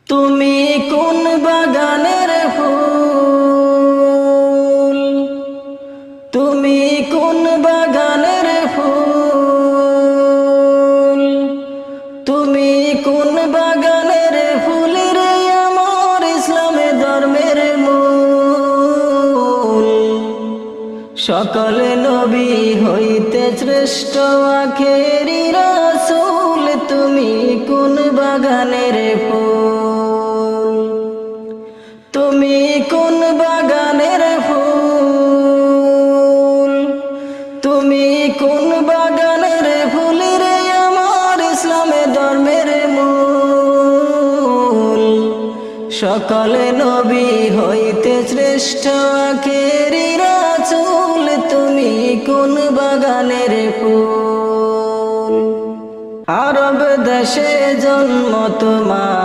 তুমি কোন বাগানের ফুল, তুমি কোন বাগানের ফুল, তুমি কোন বাগানের ফুল রে আমার ইসলামে ধর্মের মূল। সকল নবী হইতে শ্রেষ্ঠ আখেরি রাসূল, তুমি কোন বাগানের ফুল, তুমি কোন বাগানের ফুল, তুমি কোন বাগানের ফুল রে আমার ইসলামে ধর্মের মূল। সকল নবী হইতে শ্রেষ্ঠ আখেরি রাসূল, তুমি কোন বাগানের ফুল। আরব দেশে জন্ম তোমার।